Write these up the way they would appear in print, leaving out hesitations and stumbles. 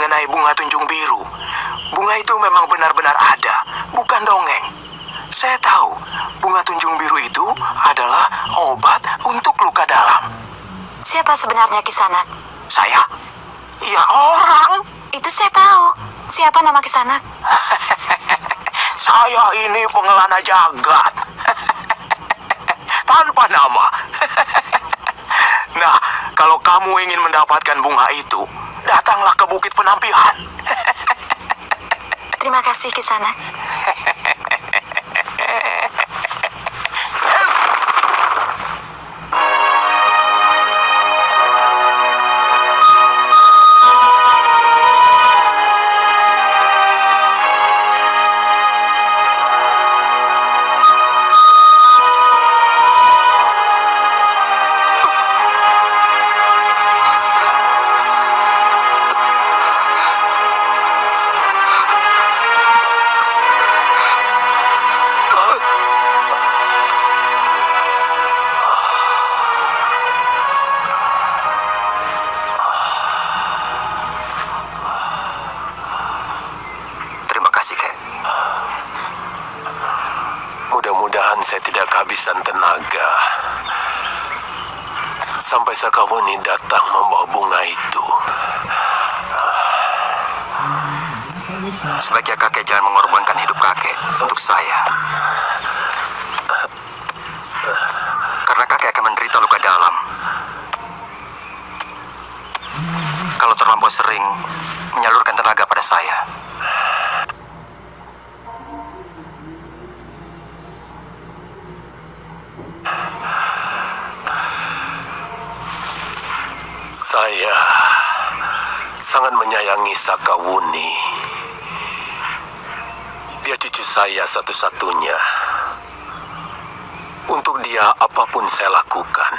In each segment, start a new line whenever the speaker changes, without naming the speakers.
mengenai bunga tunjung biru. Bunga itu memang benar-benar ada, bukan dongeng. Saya tahu, bunga tunjung biru itu adalah obat untuk luka dalam.
Siapa sebenarnya Kisanak?
Saya? Ya orang.
Itu saya tahu. Siapa nama Kisanak?
Saya ini pengelana jagat. Tanpa nama. Nah, kalau kamu ingin mendapatkan bunga itu, datanglah ke Bukit Penampihan.
Terima kasih Kisanak.
Mudah-mudahan saya tidak kehabisan tenaga sampai Sakawuni datang membawa bunga itu.
Sebaiknya kakek jangan mengorbankan hidup kakek untuk saya. Karena kakek akan menderita luka dalam kalau terlampau sering menyalurkan tenaga pada saya.
Saya sangat menyayangi Sakawuni. Dia cucu saya satu-satunya. Untuk dia apapun saya lakukan.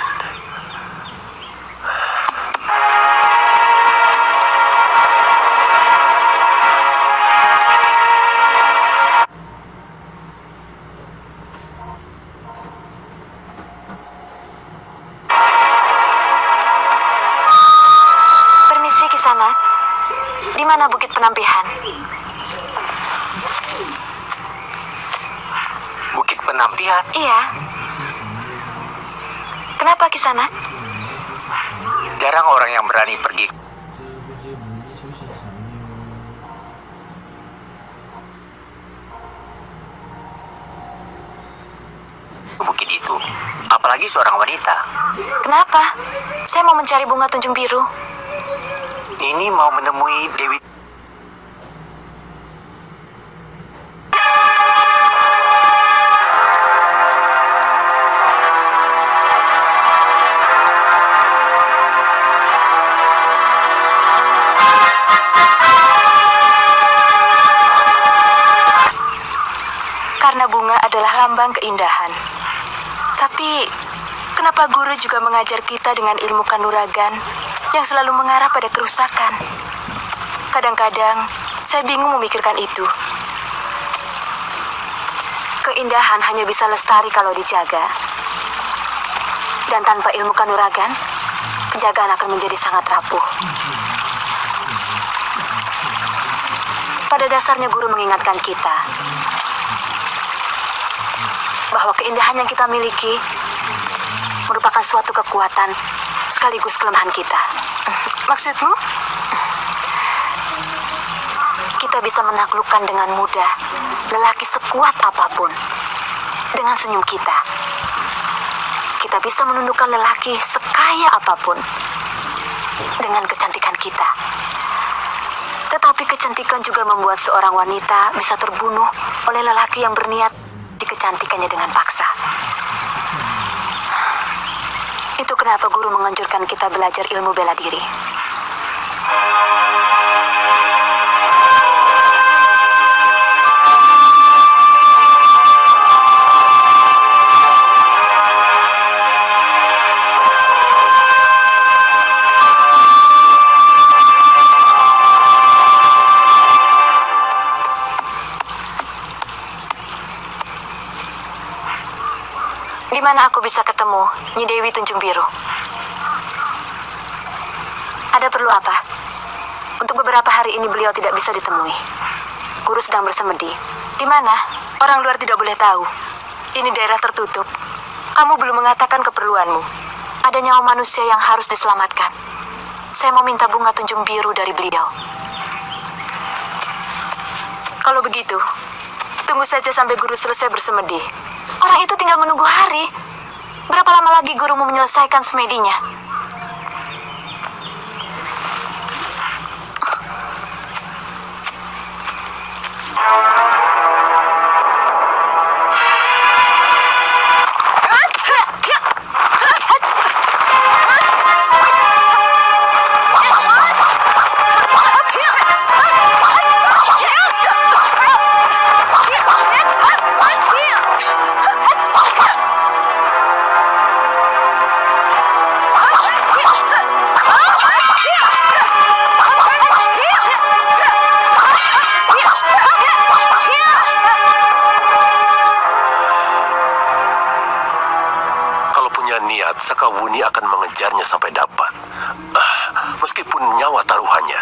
Kisanak, di mana Bukit Penampihan?
Bukit Penampihan?
Iya. Kenapa Kisanak?
Jarang orang yang berani pergi ke bukit itu, apalagi seorang wanita.
Kenapa? Saya mau mencari bunga tunjung biru.
Ini mau menemui Dewi.
Karena bunga adalah lambang keindahan. Tapi, kenapa guru juga mengajar kita dengan ilmu kanuragan yang selalu mengarah pada kerusakan? Kadang-kadang, saya bingung memikirkan itu. Keindahan hanya bisa lestari kalau dijaga. Dan tanpa ilmu kanuragan, penjagaan akan menjadi sangat rapuh. Pada dasarnya guru mengingatkan kita bahwa keindahan yang kita miliki merupakan suatu kekuatan sekaligus kelemahan kita. Maksudmu? Kita bisa menaklukkan dengan mudah lelaki sekuat apapun dengan senyum kita. Kita bisa menundukkan lelaki sekaya apapun dengan kecantikan kita. Tetapi kecantikan juga membuat seorang wanita bisa terbunuh oleh lelaki yang berniat di kecantikannya dengan paksa. Itu kenapa guru menganjurkan kita belajar ilmu bela diri. Di mana aku bisa ketemu Nyi Dewi Tunjung Biru? Ada perlu apa? Untuk beberapa hari ini beliau tidak bisa ditemui. Guru sedang bersemedi. Di mana? Orang luar tidak boleh tahu. Ini daerah tertutup. Kamu belum mengatakan keperluanmu. Ada nyawa manusia yang harus diselamatkan. Saya mau minta bunga tunjung biru dari beliau. Kalau begitu, tunggu saja sampai guru selesai bersemedi. Orang itu tinggal menunggu hari. Berapa lama lagi gurumu menyelesaikan semedinya?
Sakawuni akan mengejarnya sampai dapat. Meskipun nyawa taruhannya.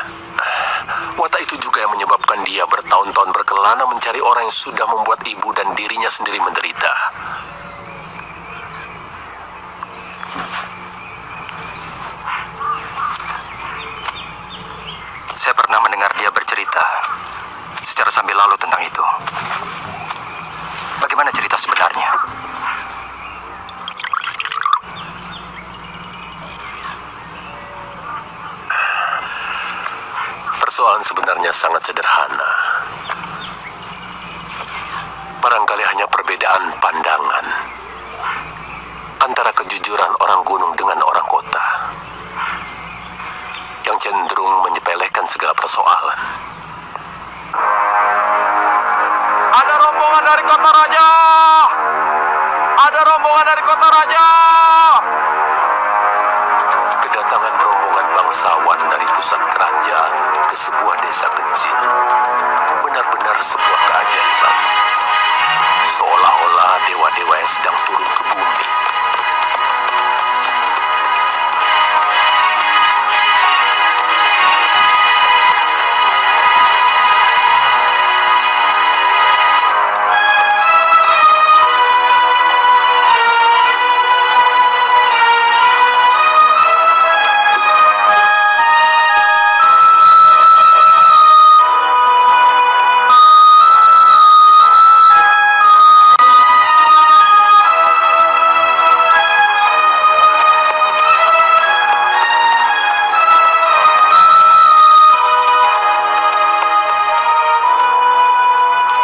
Watak itu juga yang menyebabkan dia bertahun-tahun berkelana mencari orang yang sudah membuat ibu dan dirinya sendiri menderita.
Saya pernah mendengar dia bercerita secara sambil lalu tentang itu. Bagaimana cerita sebenarnya?
Persoalan sebenarnya sangat sederhana. Barangkali hanya perbedaan pandangan antara kejujuran orang gunung dengan orang kota yang cenderung menyepelekan segala persoalan.
Ada rombongan dari kota raja! Ada rombongan dari kota raja!
Kedatangan rombongan bangsawan dari pusat kerajaan ke sebuah desa kecil benar-benar sebuah keajaiban. Seolah-olah dewa-dewa yang sedang turun ke bumi.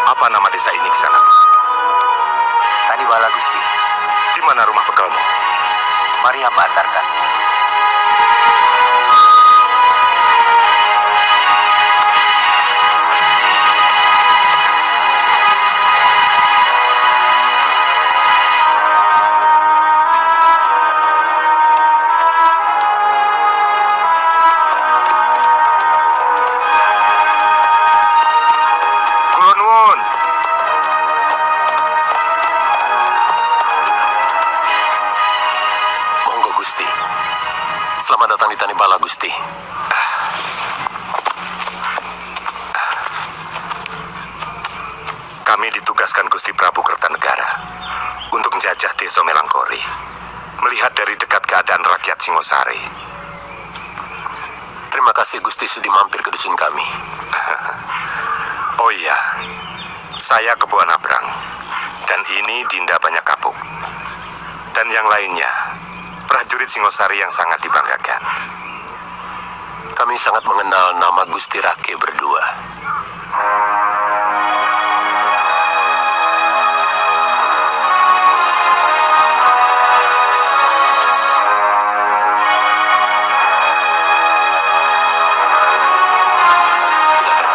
Apa nama desa ini di sana?
Tanibala, Gusti.
Di mana rumah begalmu?
Mari hamba antarkan.
Kula nuwun.
Monggo Gusti. Selamat datang di Tanibala, Gusti.
Kami ditugaskan Gusti Prabu Kertanegara untuk menjajah desa Melangkori, melihat dari dekat keadaan rakyat Singosari.
Terima kasih Gusti sudi mampir ke dusun kami.
Oh iya, saya Kebo Nabrang, dan ini Dinda Banyak Kapuk. Dan yang lainnya, prajurit Singosari yang sangat dibanggakan.
Kami sangat mengenal nama Gusti Rake berdua. Silakan.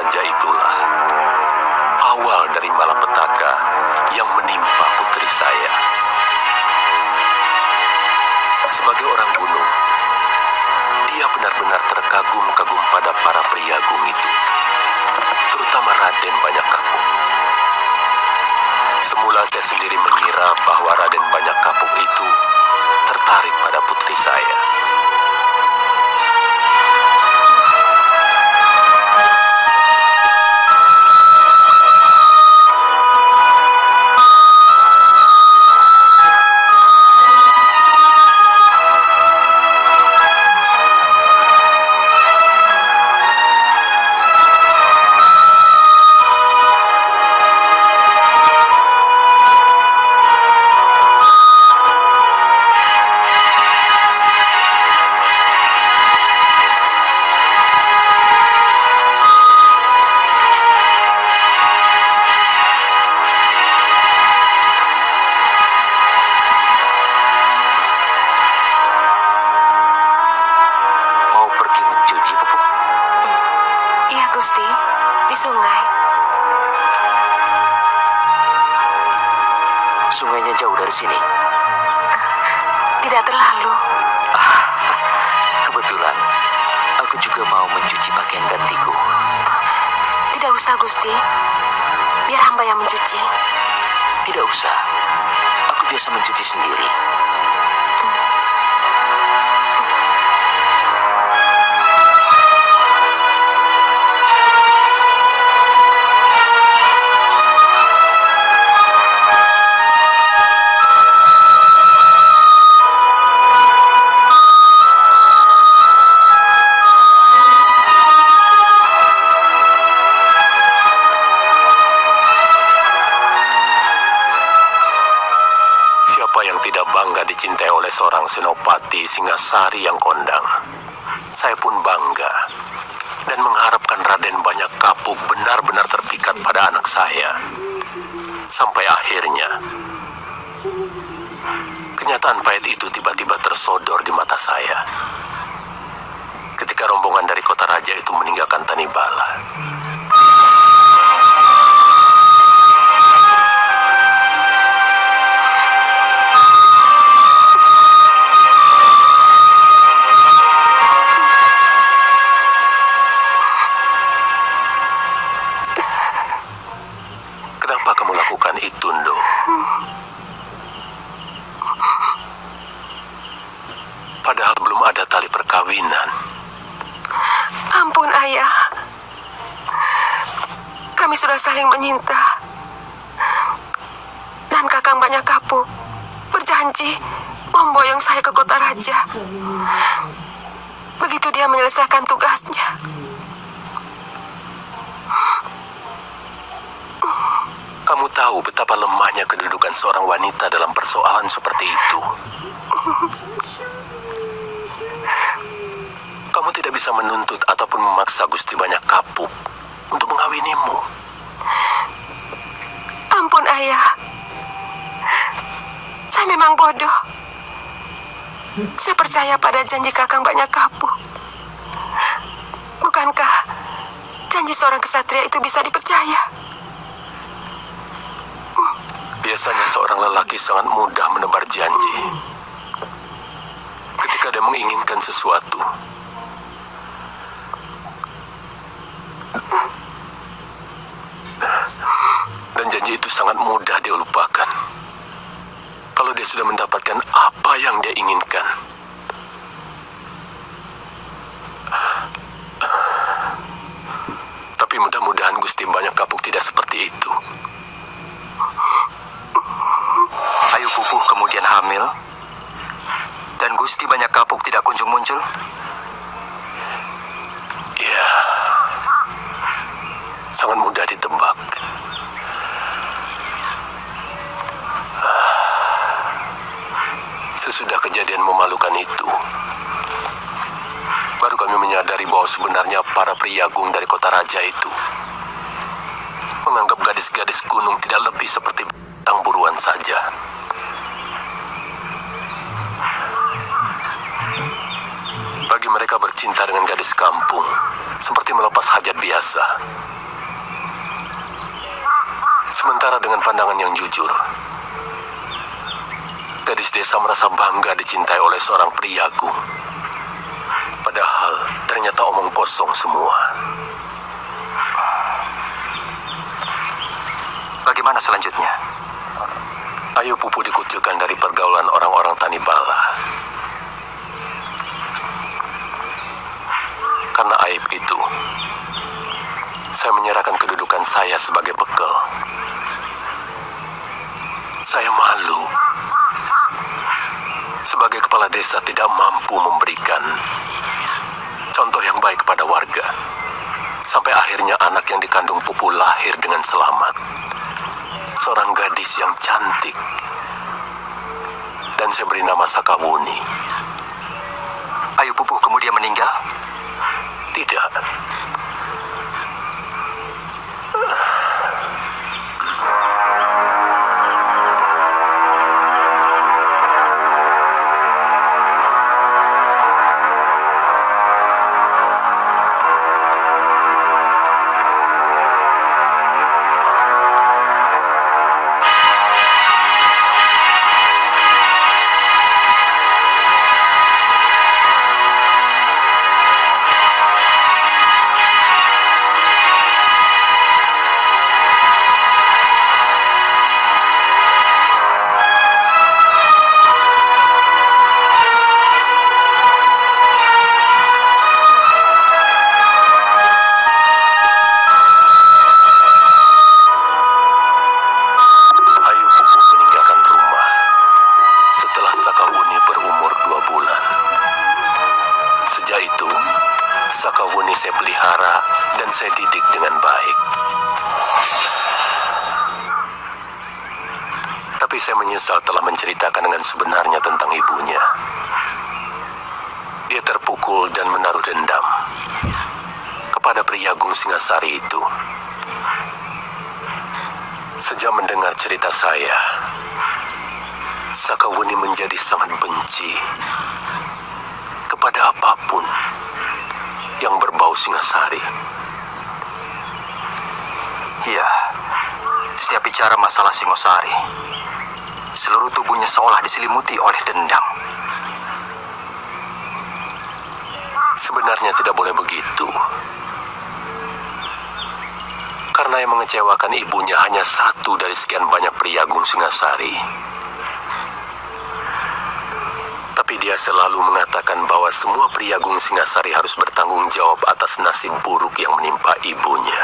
Raja itulah awal dari malapetaka yang menimpa putri saya. Sebagai orang gunung, dia benar-benar terkagum-kagum pada para priagung itu, terutama Raden Banyak Kapuk. Semula saya sendiri mengira bahwa Raden Banyak Kapuk itu tertarik pada putri saya.
Mau pergi mencuci, Pupu?
Iya, Gusti. Di sungai.
Sungainya jauh dari sini.
Tidak terlalu.
Kebetulan, aku juga mau mencuci pakaian gantiku.
Tidak usah, Gusti. Biar hamba yang mencuci.
Tidak usah. Aku biasa mencuci sendiri.
Siapa yang tidak bangga dicintai oleh seorang senopati Singasari yang kondang? Saya pun bangga dan mengharapkan Raden Banyak Kapuk benar-benar terpikat pada anak saya. Sampai akhirnya, kenyataan pahit itu tiba-tiba tersodor di mata saya. Ketika rombongan dari kota raja itu meninggalkan Tanibala. Kenapa kamu lakukan itu, Ndo? Padahal belum ada tali perkawinan.
Ampun, Ayah. Kami sudah saling menyinta. Dan Kakang Banyak Kapuk berjanji memboyong saya ke kota raja. Begitu dia menyelesaikan tugasnya.
Kamu tahu betapa lemahnya kedudukan seorang wanita dalam persoalan seperti itu. Kamu tidak bisa menuntut ataupun memaksa Gusti Banyak Kapuk untuk mengawinimu.
Ampun, Ayah. Saya memang bodoh. Saya percaya pada janji Kakang Banyak Kapuk. Bukankah janji seorang kesatria itu bisa dipercaya?
Biasanya seorang lelaki sangat mudah menebar janji. Ketika dia menginginkan sesuatu, dan janji itu sangat mudah dia lupakan. Kalau dia sudah mendapatkan apa yang dia inginkan. Tapi mudah-mudahan Gusti Banyak Kapuk tidak seperti itu.
Ayu Pupuh kemudian hamil, dan Gusti Banyak Kapuk tidak kunjung muncul.
Ya, sangat mudah ditebak. Sesudah kejadian memalukan itu, baru kami menyadari bahwa sebenarnya para priagung dari kota raja itu menganggap gadis-gadis gunung tidak lebih seperti bintang buruan saja. Bagi mereka bercinta dengan gadis kampung seperti melepas hajat biasa. Sementara dengan pandangan yang jujur, gadis desa merasa bangga dicintai oleh seorang priagung. Padahal ternyata omong kosong semua.
Bagaimana selanjutnya?
Ayu Pupu dikucilkan dari pergaulan orang-orang Tanibala. Karena aib itu, saya menyerahkan kedudukan saya sebagai bekal. Saya malu. Sebagai kepala desa tidak mampu memberikan contoh yang baik kepada warga. Sampai akhirnya anak yang dikandung Pupu lahir dengan selamat. Seorang gadis yang cantik. Dan saya beri nama Sakawuni.
Ayu Pupu kemudian meninggal?
Tidak. Sejak itu, Sakawuni saya pelihara dan saya didik dengan baik. Tapi saya menyesal telah menceritakan dengan sebenarnya tentang ibunya. Dia terpukul dan menaruh dendam kepada Priyagung Singasari itu. Sejak mendengar cerita saya, Sakawuni menjadi sangat benci kepada apapun yang berbau Singasari.
Iya, setiap bicara masalah Singosari, seluruh tubuhnya seolah diselimuti oleh dendam.
Sebenarnya tidak boleh begitu. Karena yang mengecewakan ibunya hanya satu dari sekian banyak Priyagung Singasari. Tapi dia selalu mengatakan bahwa semua Priyagung Singasari harus bertanggung jawab atas nasib buruk yang menimpa ibunya.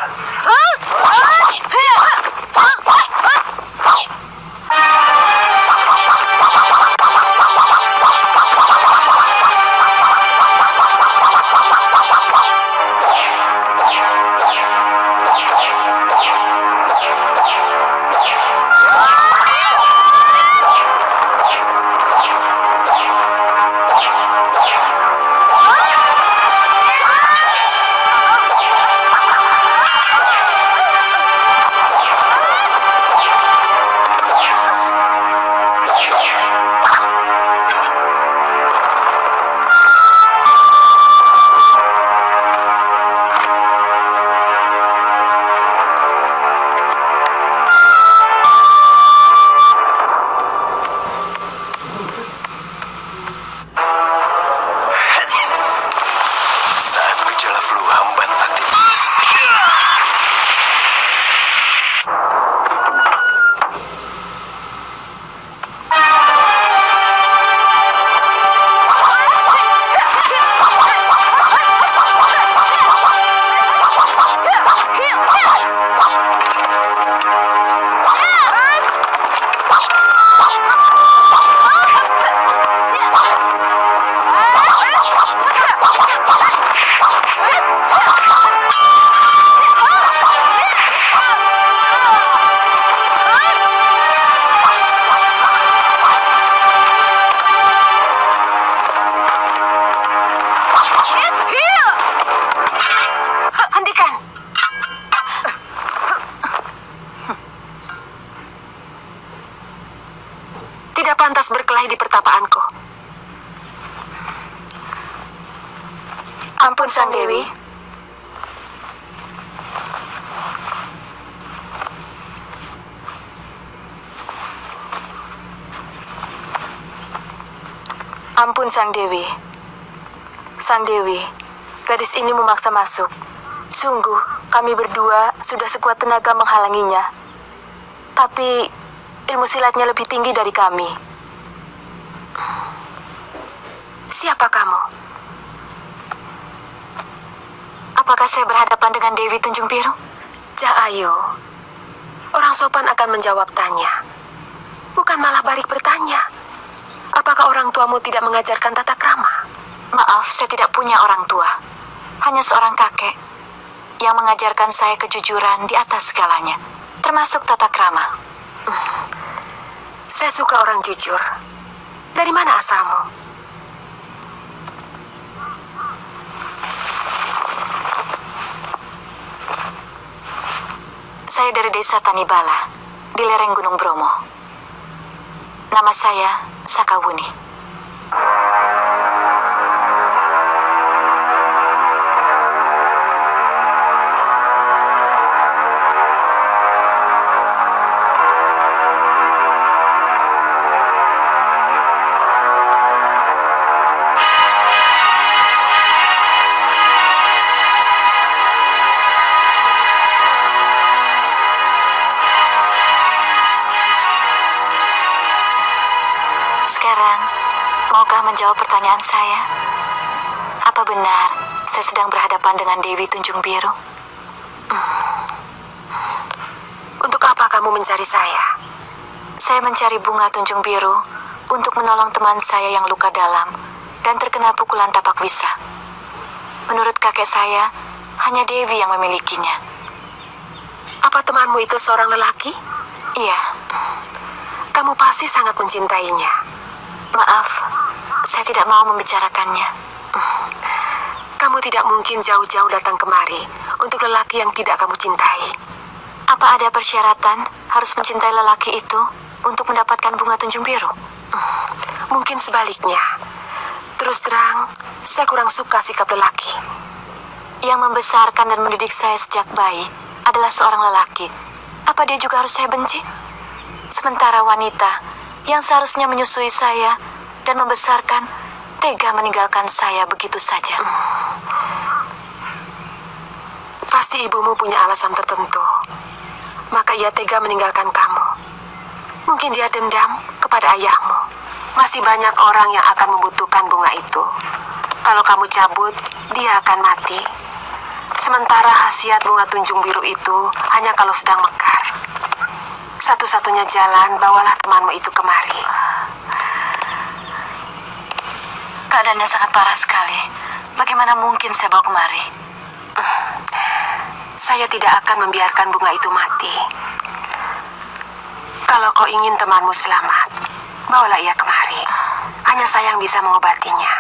Hentikan! Tidak pantas berkelahi di pertapaanku.
Ampun, Sang Dewi. Ampun Sang Dewi. Sang Dewi, gadis ini memaksa masuk. Sungguh, kami berdua sudah sekuat tenaga menghalanginya. Tapi, ilmu silatnya lebih tinggi dari kami.
Siapa kamu?
Apakah saya berhadapan dengan Dewi Tunjung Biru?
Ayo. Orang sopan akan menjawab tanya. Bukan malah balik bertanya. Apakah orang tuamu tidak mengajarkan tata krama?
Maaf, saya tidak punya orang tua. Hanya seorang kakek yang mengajarkan saya kejujuran di atas segalanya, termasuk tata krama.
Saya suka orang jujur. Dari mana asalmu?
Saya dari desa Tanibala, di lereng Gunung Bromo. Nama saya Sakawuni. Sekarang, maukah menjawab pertanyaan saya? Apa benar saya sedang berhadapan dengan Dewi Tunjung Biru?
Untuk apa kamu mencari saya?
Saya mencari bunga Tunjung Biru untuk menolong teman saya yang luka dalam dan terkena pukulan tapak wisa. Menurut kakek saya, hanya Dewi yang memilikinya.
Apa temanmu itu seorang lelaki?
Iya,
Kamu pasti sangat mencintainya.
maaf, saya tidak mau membicarakannya.
Kamu tidak mungkin jauh-jauh datang kemari untuk lelaki yang tidak kamu cintai.
Apa ada persyaratan harus mencintai lelaki itu untuk mendapatkan bunga Tunjung Biru?
Mungkin sebaliknya. Terus terang, saya kurang suka sikap lelaki.
Yang membesarkan dan mendidik saya sejak bayi adalah seorang lelaki. Apa dia juga harus saya benci? Sementara wanita yang seharusnya menyusui saya dan membesarkan tega meninggalkan saya begitu saja.
Pasti ibumu punya alasan tertentu. Maka ia tega meninggalkan kamu. Mungkin dia dendam kepada ayahmu. Masih banyak orang yang akan membutuhkan bunga itu. Kalau kamu cabut, dia akan mati. Sementara khasiat bunga Tunjung Biru itu hanya kalau sedang mekar. Satu-satunya jalan, bawalah temanmu itu kemari.
Keadaannya sangat parah sekali. Bagaimana mungkin saya bawa kemari?
Saya tidak akan membiarkan bunga itu mati. Kalau kau ingin temanmu selamat, bawalah ia kemari. Hanya saya yang bisa mengobatinya.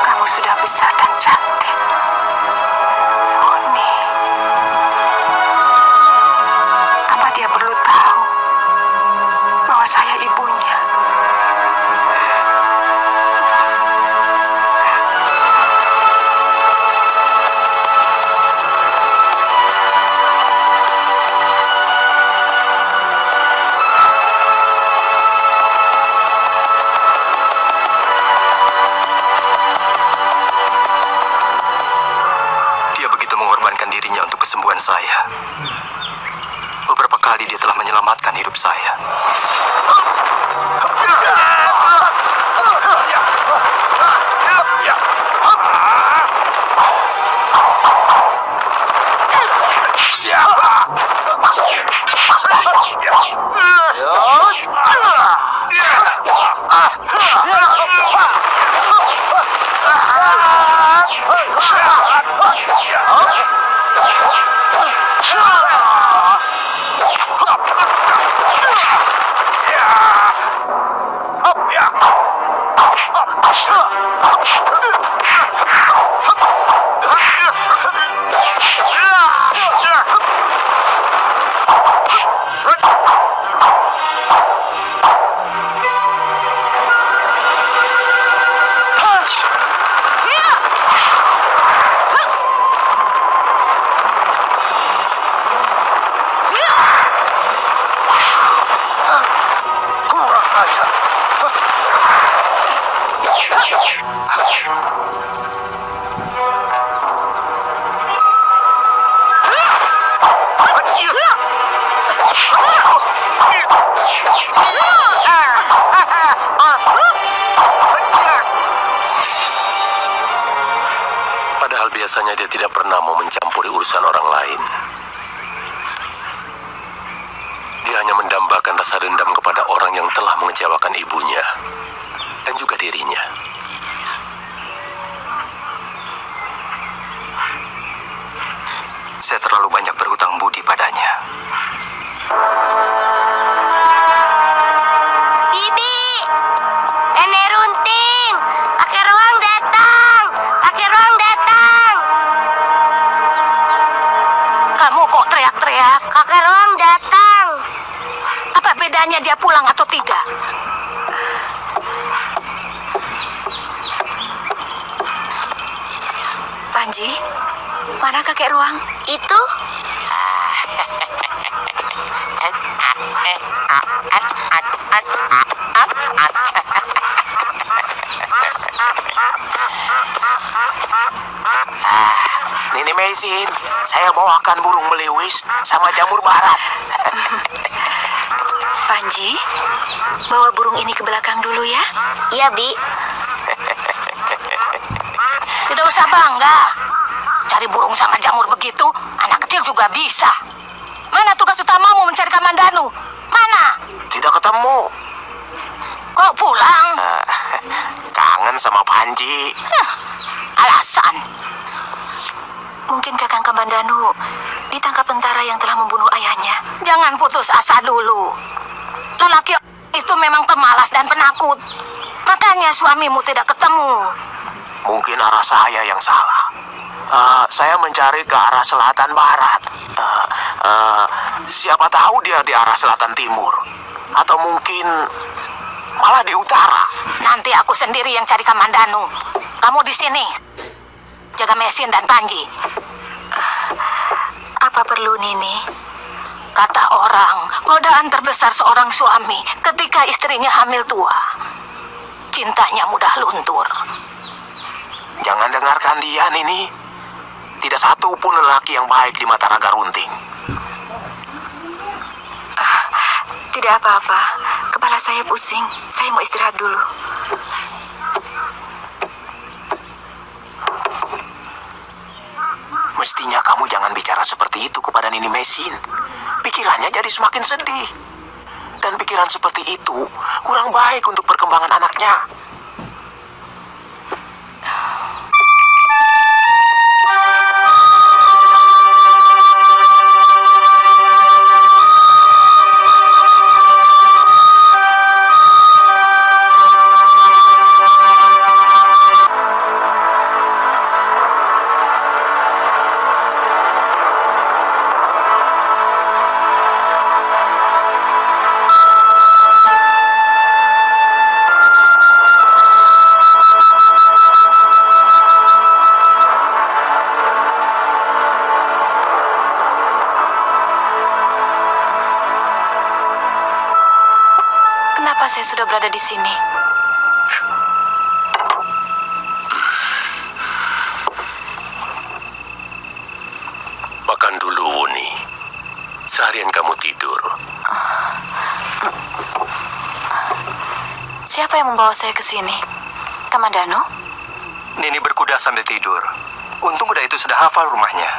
Kamu sudah besar dan cantik. Oni. Apa dia perlu tahu bahwa saya ibunya?
Dia begitu mengorbankan dirinya untuk kesembuhan saya. Beberapa kali dia telah menyelamatkan hidup saya.
Padahal biasanya dia tidak pernah mau mencampuri urusan orang lain. Dia hanya mendambakan rasa dendam kepada orang yang telah mengecewakan ibunya dan juga dirinya.
Saya terlalu banyak berhutang budi padanya.
Bibi, Nenek Runting, kakek Roang datang, kakek Roang datang.
Kamu kok teriak-teriak?
Kakek Roang datang.
Apa bedanya dia pulang atau tidak? Panji, mana kakek Ruang?
Itu
Nini Mesin, saya bawakan burung beliwis sama jamur barat.
Panji, bawa burung ini ke belakang dulu ya.
iya, Bi.
Tidak usah bangga. Cari burung sama jamur begitu, anak kecil juga bisa. Mana tugas utamamu mencari Kamandanu? Mana?
Tidak ketemu.
Kok pulang?
Kangen sama Panji.
Alasan. Mungkin Kakang Kamandanu ditangkap tentara yang telah membunuh ayahnya. Jangan putus asa dulu. Lelaki itu memang pemalas dan penakut. Makanya suamimu tidak ketemu.
Mungkin arah saya yang salah. Saya mencari ke arah selatan barat. Siapa tahu dia di arah selatan timur. Atau mungkin malah di utara.
Nanti aku sendiri yang cari Kamandanu. Kamu di sini. Jaga Mesin dan Panji. Apa perlu, Nini? Kata orang, godaan terbesar seorang suami ketika istrinya hamil tua. Cintanya mudah luntur.
Jangan dengarkan dia, Nini. Tidak satu pun lelaki yang baik di mata Raga Runting.
Tidak apa-apa. Kepala saya pusing. Saya mau istirahat dulu.
Mestinya kamu jangan bicara seperti itu kepada Nini Mesin. Pikirannya jadi semakin sedih. Dan pikiran seperti itu kurang baik untuk perkembangan anaknya.
Kenapa saya sudah berada di sini?
Makan dulu, Wuni. Seharian kamu tidur.
Siapa yang membawa saya ke sini? Kamandanu?
Nini berkuda sambil tidur. Untung kuda itu sudah hafal rumahnya.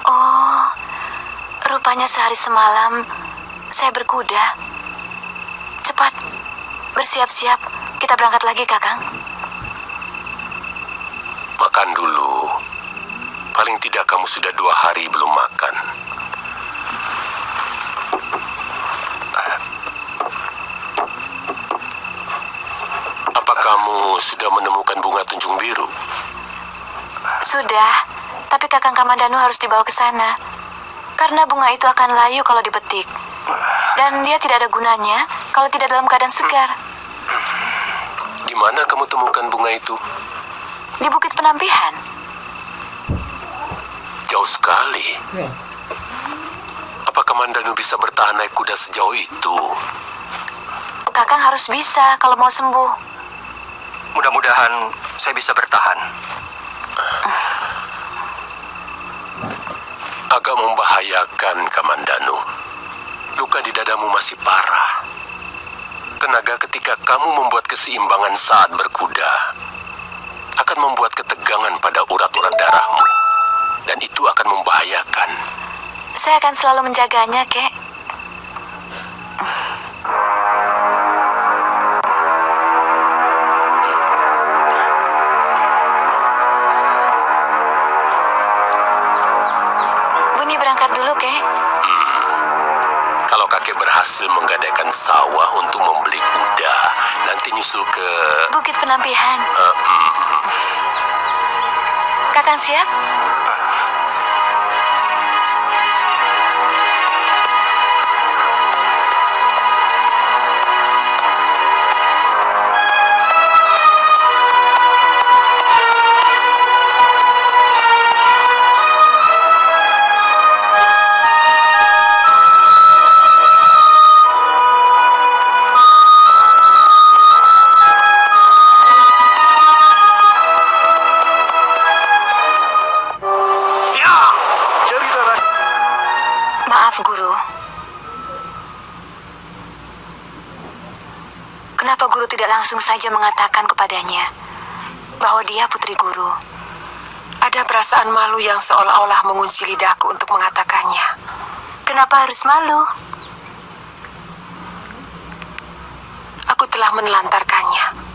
Oh, rupanya sehari semalam saya berkuda. Cepat, bersiap-siap. Kita berangkat lagi, Kakang.
Makan dulu. Paling tidak kamu sudah 2 hari belum makan. Apa kamu sudah menemukan bunga tunjung biru?
Sudah, tapi Kakang Kamandanu harus dibawa ke sana. Karena bunga itu akan layu kalau dipetik. Dan dia tidak ada gunanya kalau tidak dalam keadaan segar.
Di mana kamu temukan bunga itu?
Di Bukit Penampihan.
Jauh sekali. Apa Kamandanu bisa bertahan naik kuda sejauh itu?
Kakang harus bisa kalau mau sembuh.
Mudah-mudahan saya bisa bertahan.
Agak membahayakan, Kamandanu. Luka di dadamu masih parah. Tenaga ketika kamu membuat keseimbangan saat berkuda akan membuat ketegangan pada urat-urat darahmu. Dan itu akan membahayakan.
Saya akan selalu menjaganya, Kek. Buni berangkat dulu, Kek.
Kalau kakek berhasil menggadaikan sawah untuk membeli kuda, nanti nyusul ke...
Bukit Penampihan. Kakang siap? Maaf, Guru. Kenapa Guru tidak langsung saja mengatakan kepadanya bahwa dia putri Guru?
Ada perasaan malu yang seolah-olah mengunci lidahku untuk mengatakannya.
Kenapa harus malu?
Aku telah menelantarkannya.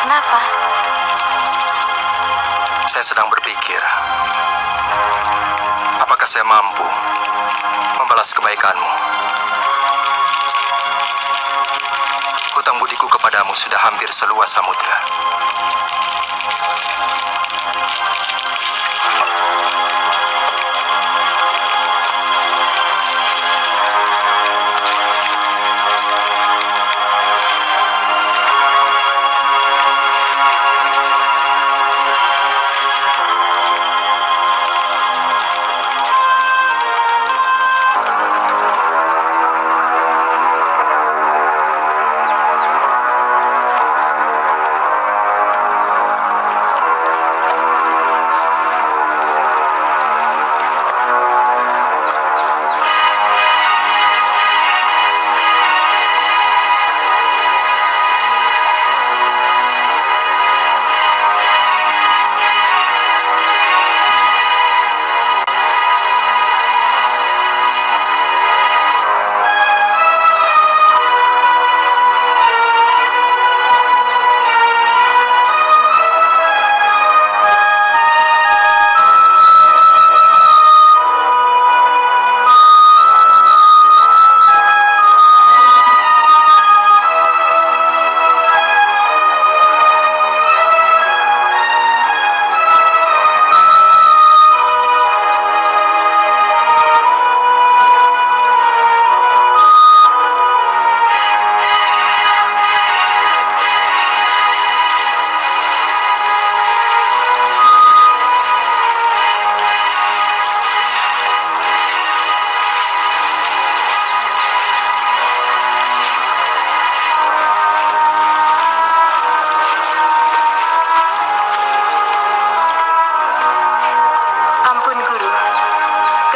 Kenapa?
Saya sedang berpikir, apakah saya mampu membalas kebaikanmu? Hutang budiku kepadamu sudah hampir seluas samudra.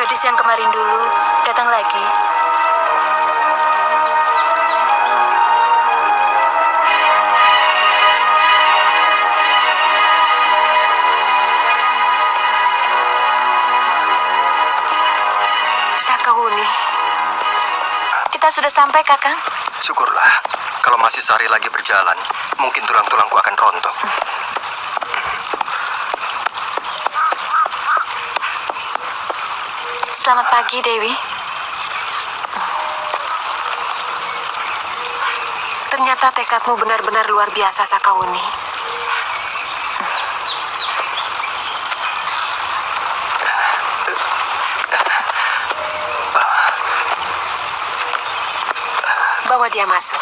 Gadis yang kemarin dulu datang lagi.
Sakawuni,
Kita sudah sampai, Kakang.
Syukurlah, kalau masih sehari lagi berjalan, mungkin tulang-tulangku akan rontok.
Selamat pagi, Dewi.
ternyata tekadmu benar-benar luar biasa, Sakawuni. Bawa dia masuk.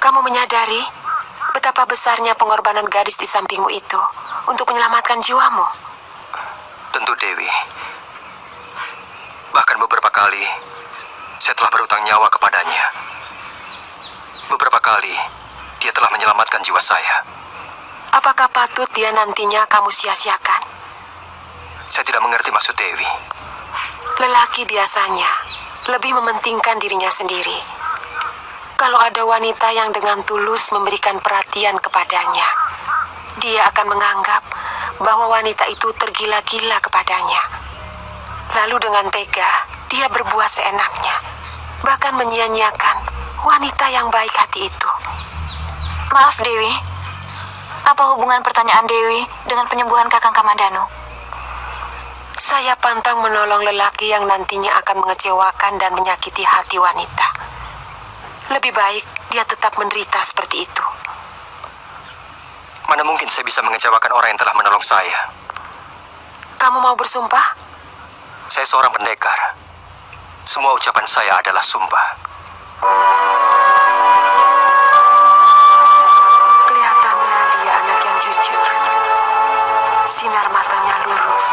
Kamu menyadari betapa besarnya pengorbanan gadis di sampingmu itu untuk menyelamatkan jiwamu?
Tentu Dewi. Bahkan beberapa kali saya telah berutang nyawa kepadanya. Beberapa kali dia telah menyelamatkan jiwa saya.
Apakah patut dia nantinya kamu sia-siakan?
Saya tidak mengerti maksud Dewi.
Lelaki biasanya lebih mementingkan dirinya sendiri. Kalau ada wanita yang dengan tulus memberikan perhatian kepadanya, dia akan menganggap bahwa wanita itu tergila-gila kepadanya. Lalu dengan tega, dia berbuat seenaknya, bahkan menyia-nyiakan wanita yang baik hati itu.
Maaf Dewi, apa hubungan pertanyaan Dewi dengan penyembuhan Kakang Kamandanu?
Saya pantang menolong lelaki yang nantinya akan mengecewakan dan menyakiti hati wanita. Lebih baik dia tetap menderita seperti itu.
Mana mungkin saya bisa mengecewakan orang yang telah menolong saya.
Kamu mau bersumpah?
Saya seorang pendekar. Semua ucapan saya adalah sumpah.
Kelihatannya dia anak yang jujur. Sinar matanya lurus.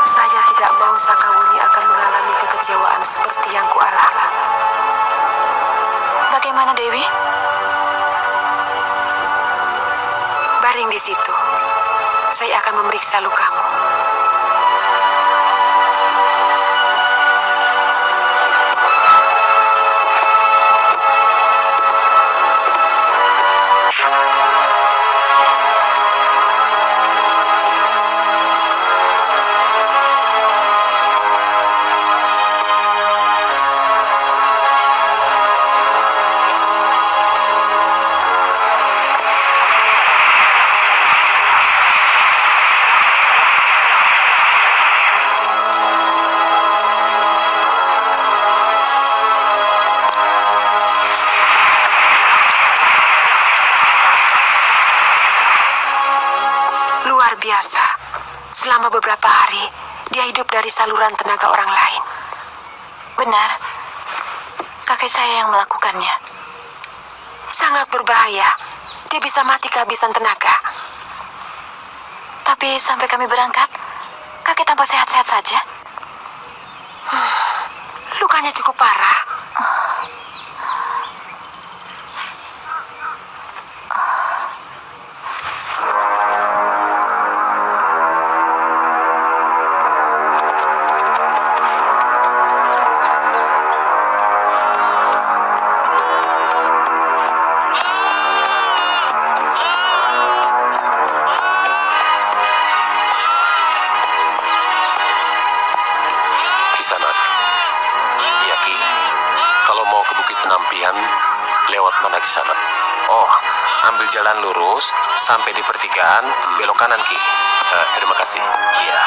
Saya tidak mau Sakawuni akan mengalami kekecewaan seperti yang kualami.
Bagaimana Dewi?
Baring di situ. Saya akan memeriksa lukamu. Luar biasa. Selama beberapa hari, dia hidup dari saluran tenaga orang lain.
Benar, kakek saya yang melakukannya.
Sangat berbahaya. Dia bisa mati kehabisan tenaga.
Tapi sampai kami berangkat, kakek tampak sehat-sehat saja.
Lukanya cukup parah.
Kisanak. Iya Ki. Kalau mau ke Bukit Penampian, lewat mana Kisanak?
Oh, ambil jalan lurus sampai di pertigaan, belok kanan Ki.
Terima kasih.
Iya.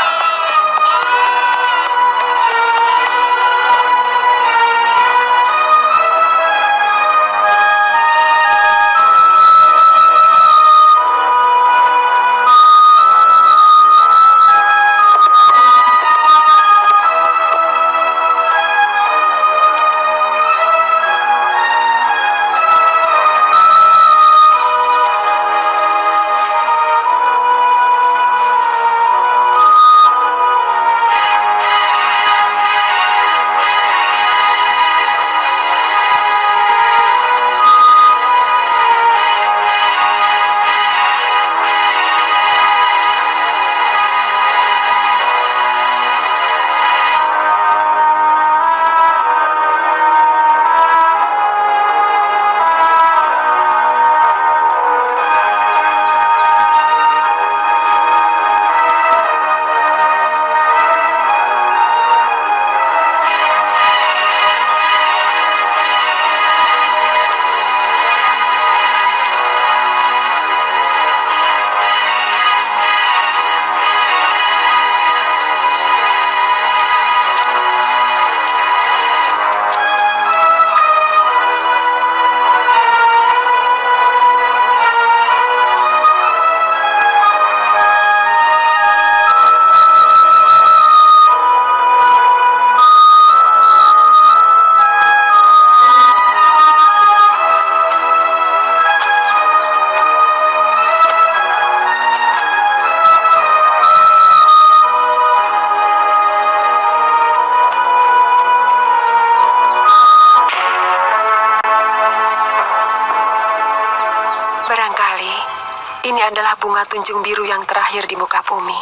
Ini adalah bunga tunjung biru yang terakhir di muka bumi.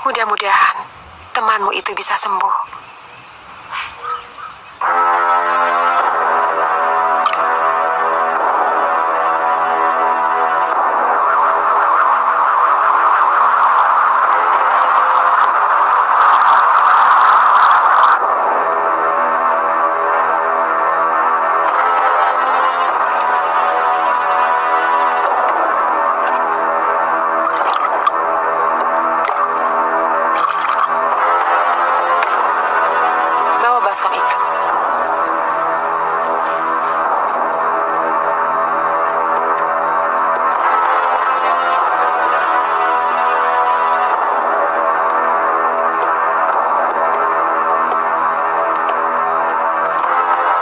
Mudah-mudahan temanmu itu bisa sembuh. Bawa baskom itu.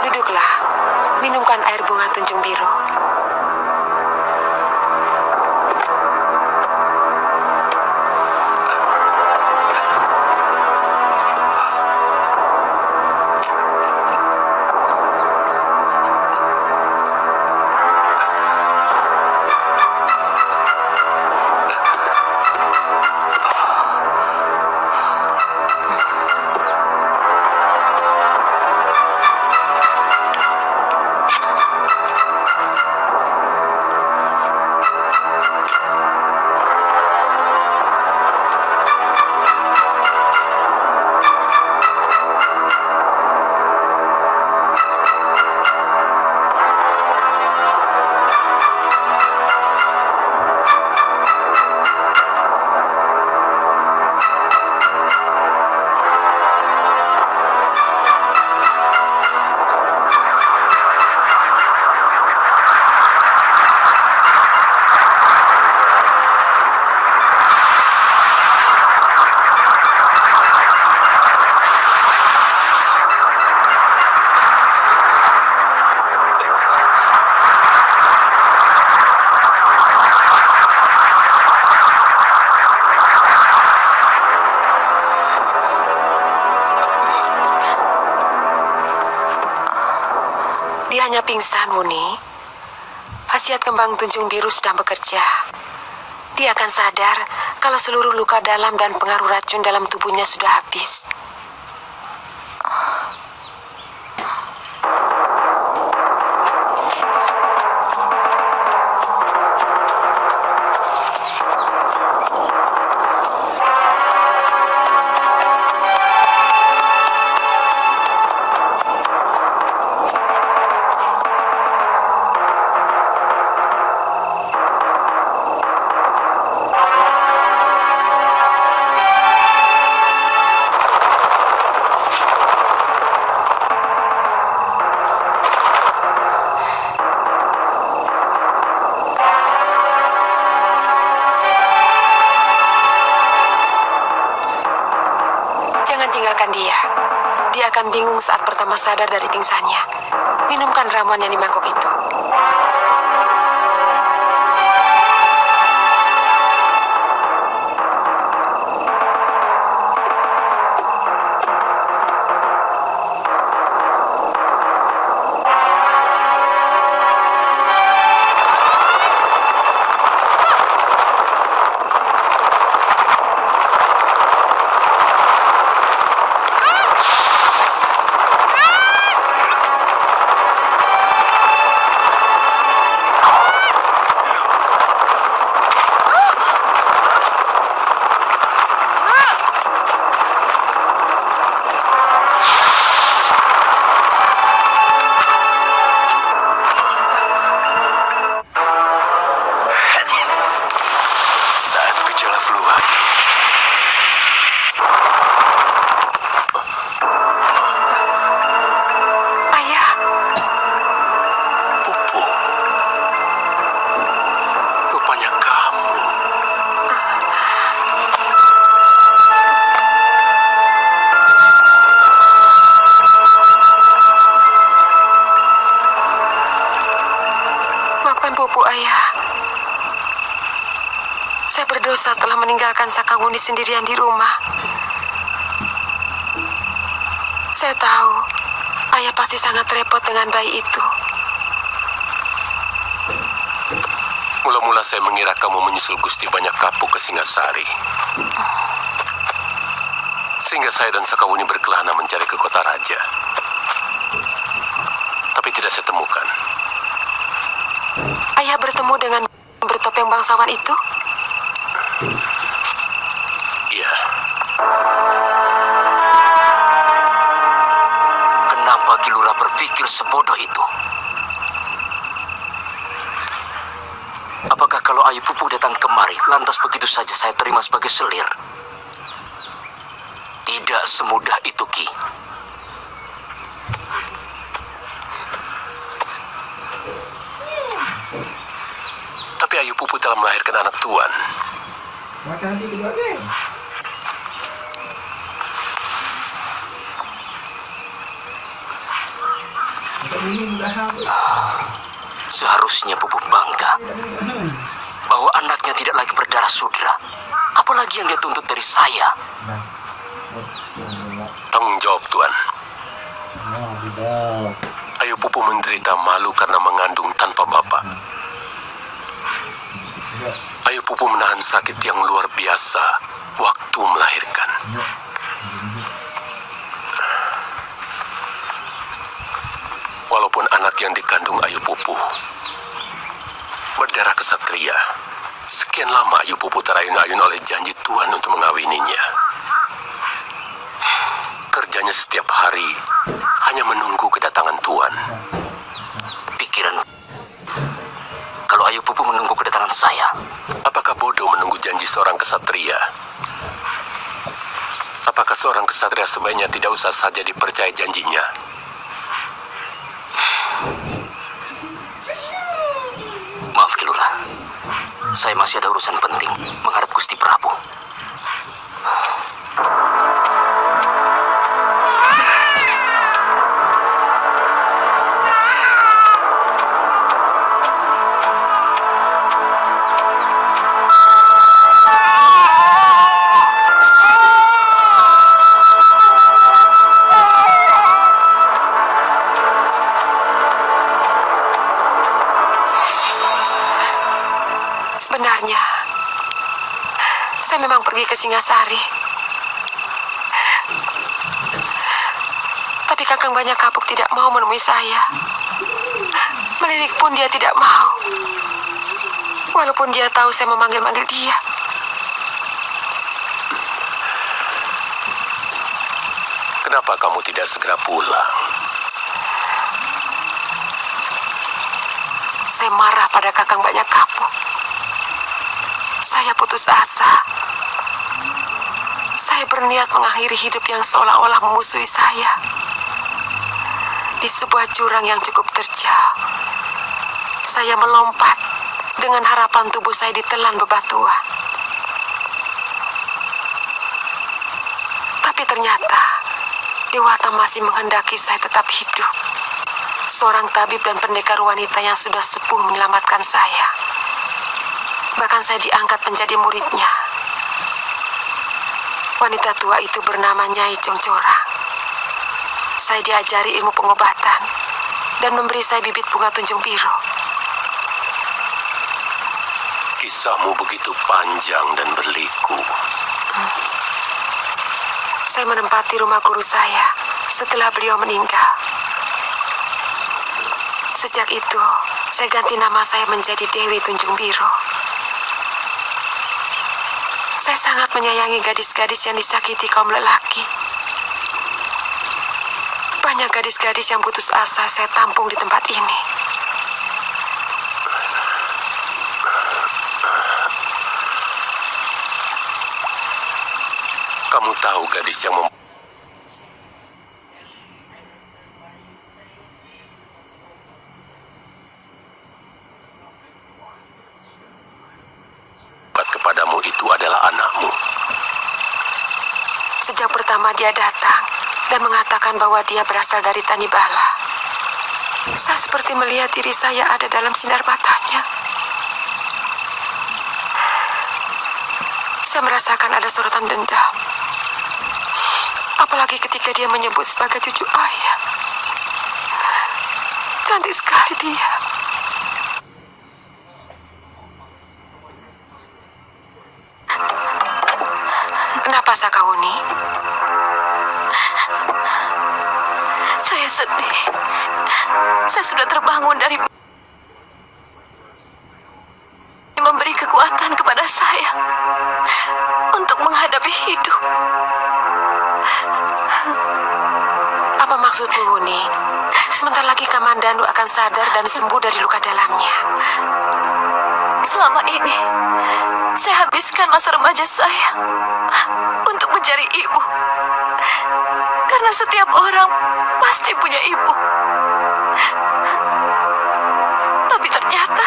Duduklah, minumkan air bunga tunjung biru. Dia hanya pingsan, Muni. Khasiat kembang tunjung biru sedang bekerja. Dia akan sadar kalau seluruh luka dalam dan pengaruh racun dalam tubuhnya sudah habis. Jangan tinggalkan dia. Dia akan bingung saat pertama sadar dari pingsannya. Minumkan ramuan yang di mangkok itu. Ayah. Saya berdosa telah meninggalkan Sakawuni sendirian di rumah. Saya tahu ayah pasti sangat repot dengan bayi itu.
Mula-mula saya mengira kamu menyusul Gusti Banyak Kapuk ke Singasari. Sehingga saya dan Sakawuni berkelana mencari ke kota raja. Tapi tidak saya temukan.
Ayah bertemu dengan bertopeng bangsawan itu?
Iya. Kenapa Kilura berpikir sebodoh itu? Apakah kalau Ayu Pupu datang kemari, lantas begitu saja saya terima sebagai selir? Tidak semudah itu, Ki.
Tapi Ayu Pupu telah melahirkan anak tuan.
Makan hati kedua geng. Makan ini mudahan.
Seharusnya Pupu bangga bahwa anaknya tidak lagi berdarah sudra. Apalagi yang dia tuntut dari saya.
Tanggung jawab, Tuan. Ayu Pupu menderita malu karena mengandung tanpa bapak. Ayu Pupu menahan sakit yang luar biasa waktu melahirkan. Walaupun anak yang dikandung Ayu Pupu berdarah kesatria, sekian lama Ayu Pupu terayun-ayun oleh janji Tuhan untuk mengawininya. Kerjanya setiap hari hanya menunggu kedatangan Tuhan.
Pikiran kalau Ayu Pupu menunggu kedatangan saya.
Apakah bodoh menunggu janji seorang kesatria? Apakah seorang kesatria sebaiknya tidak usah saja dipercaya janjinya?
Maaf, Kilura. Saya masih ada urusan penting menghadap Gusti Prabu.
Sebenarnya, saya memang pergi ke Singasari. Tapi Kakang Banyak Kapuk tidak mau menemui saya. Melirik pun dia tidak mau. Walaupun dia tahu saya memanggil-manggil dia.
Kenapa kamu tidak segera pulang?
Saya marah pada Kakang Banyak Kapuk. Saya putus asa. Saya berniat mengakhiri hidup yang seolah-olah memusuhi saya. Di sebuah jurang yang cukup terjal, saya melompat dengan harapan tubuh saya ditelan bebatuan. Tapi ternyata Dewata masih menghendaki saya tetap hidup. Seorang tabib dan pendekar wanita yang sudah sepuh menyelamatkan saya. Bahkan saya diangkat menjadi muridnya. Wanita tua itu bernama Nyai Congcorang. Saya diajari ilmu pengobatan dan memberi saya bibit bunga tunjung biru.
Kisahmu begitu panjang dan berliku.
Saya menempati rumah guru saya setelah beliau meninggal. Sejak itu, saya ganti nama saya menjadi Dewi Tunjung Biru. Saya sangat menyayangi gadis-gadis yang disakiti kaum lelaki. Banyak gadis-gadis yang putus asa saya tampung di tempat ini.
Kamu tahu gadis yang membuat kepadamu itu adalah anakmu.
Sejak pertama dia datang dan mengatakan bahwa dia berasal dari Tanibala, saya seperti melihat diri saya ada dalam sinar matanya. Saya merasakan ada sorotan dendam. Apalagi ketika dia menyebut sebagai cucu ayah. Cantik sekali dia. Kenapa Sakauni?
Saya sedih. Saya sudah terbangun dari memberi kekuatan kepada saya untuk menghadapi hidup.
Apa maksudmu, Wuni? Sebentar lagi Kamandanu akan sadar dan sembuh dari luka dalamnya.
Selama ini, saya habiskan masa remaja saya untuk mencari ibu. Karena setiap orang pasti punya ibu. Tapi ternyata,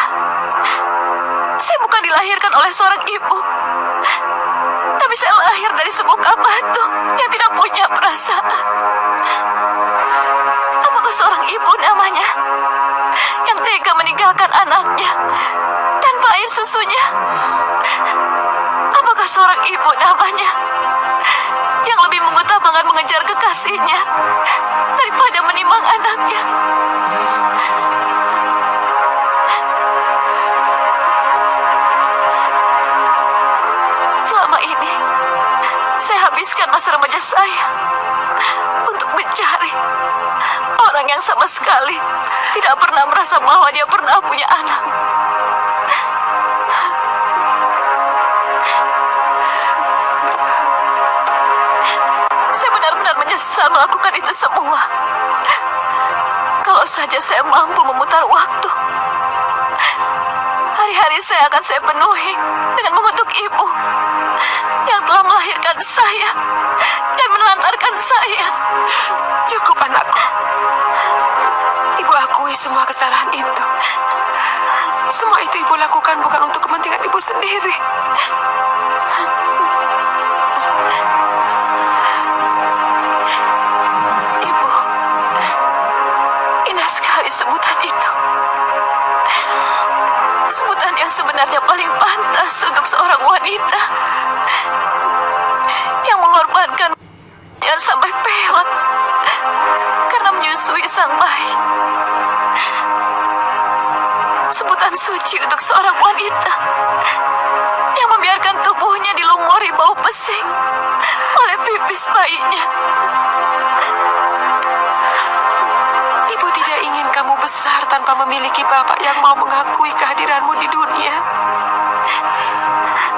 saya bukan dilahirkan oleh seorang ibu. Tapi saya lahir dari sebuah batu yang tidak punya perasaan. Apakah seorang ibu namanya yang tega meninggalkan anaknya tanpa air susunya? Apakah seorang ibu namanya yang lebih mengutamakan mengejar kekasihnya daripada menimang anaknya? Selama ini, saya habiskan masa remaja saya untuk mencari orang yang sama sekali tidak pernah merasa bahwa dia pernah punya anak. Saya benar-benar menyesal melakukan itu semua. Kalau saja saya mampu memutar waktu, hari-hari saya akan saya penuhi dengan mengutuk ibu yang telah melahirkan saya dan menelantarkan saya.
Cukup, anakku. Ibu akui semua kesalahan itu. Semua itu ibu lakukan bukan untuk kepentingan ibu sendiri.
Ibu, indah sekali sebutan itu. Sebutan yang sebenarnya paling pantas untuk seorang wanita yang mengorbankan yang sampai peot karena menyusui sang bayi. Sebutan suci untuk seorang wanita yang membiarkan tubuhnya dilumuri bau pesing oleh pipis bayinya.
Ibu tidak ingin kamu besar tanpa memiliki bapak yang mau mengakui kehadiranmu di dunia.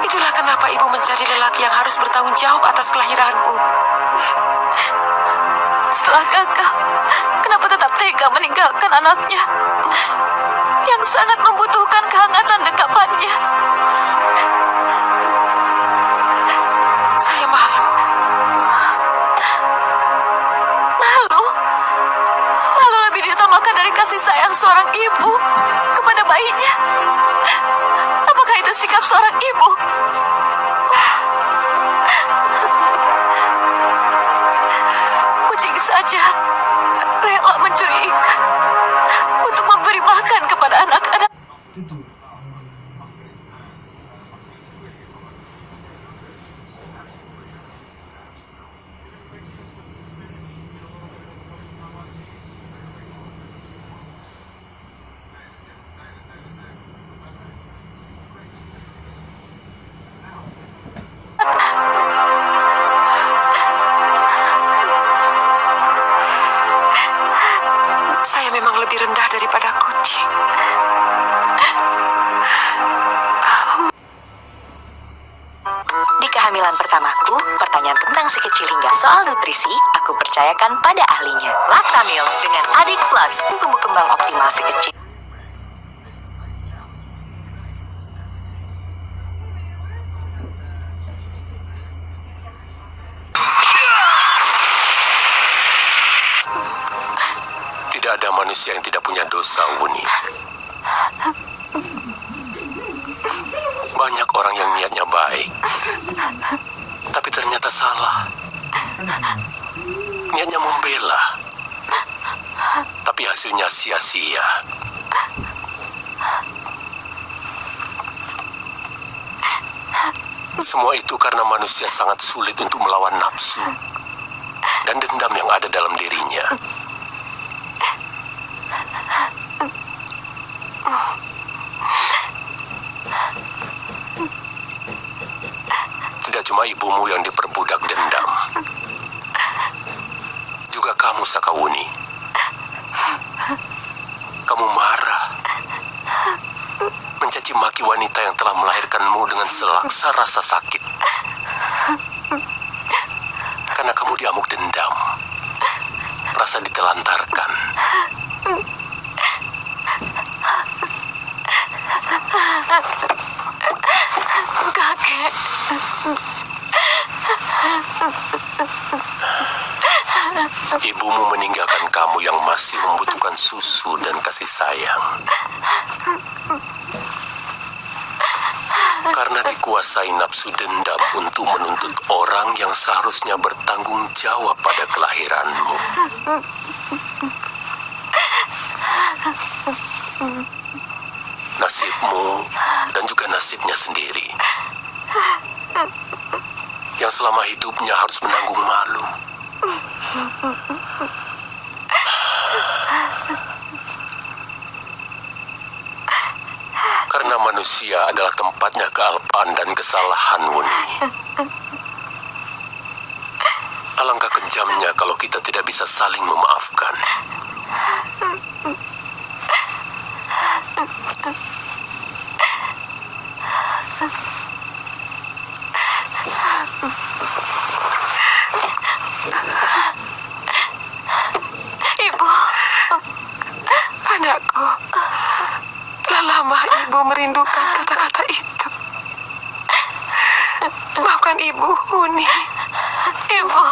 Itulah kenapa ibu mencari lelaki yang harus bertanggung jawab atas kelahiranmu.
Setelah gagal, kenapa tetap tega meninggalkan anaknya yang sangat membutuhkan kehangatan dekapannya?
Saya malu.
Malu? Malu lebih diutamakan dari kasih sayang seorang ibu kepada bayinya. Apakah itu sikap seorang ibu? Kucing saja rela mencuri ikan untuk memberi makan kepada anak-anak.
Saya memang lebih rendah daripada kucing.
Di kehamilan pertamaku, pertanyaan tentang si kecil hingga soal nutrisi, aku percayakan pada ahlinya. Laktamil dengan Adik Plus, tumbuh kembang optimal si kecil.
Tidak ada manusia yang tidak punya dosa, Wuni. Banyak orang yang niatnya baik, tapi ternyata salah. Niatnya membela, tapi hasilnya sia-sia. Semua itu karena manusia sangat sulit untuk melawan nafsu dan dendam yang ada dalam dirinya. Tidak cuma ibumu yang diperbudak dendam. Juga kamu, Sakawuni. Kamu marah, mencaci maki wanita yang telah melahirkanmu dengan selaksa rasa sakit. Karena kamu diamuk dendam, rasa ditelantarkan.
Kakek.
Ibumu meninggalkan kamu yang masih membutuhkan susu dan kasih sayang. Karena dikuasai nafsu dendam untuk menuntut orang yang seharusnya bertanggung jawab pada kelahiranmu. Nasibmu dan juga nasibnya sendiri, yang selama hidupnya harus menanggung malu. Karena manusia adalah tempatnya kealpaan dan kesalahan, Wuni. Alangkah kejamnya kalau kita tidak bisa saling memaafkan.
Ibu.
Anakku, telah lama ibu merindukan kata-kata itu. Maafkan ibu, Uni.
Ibu.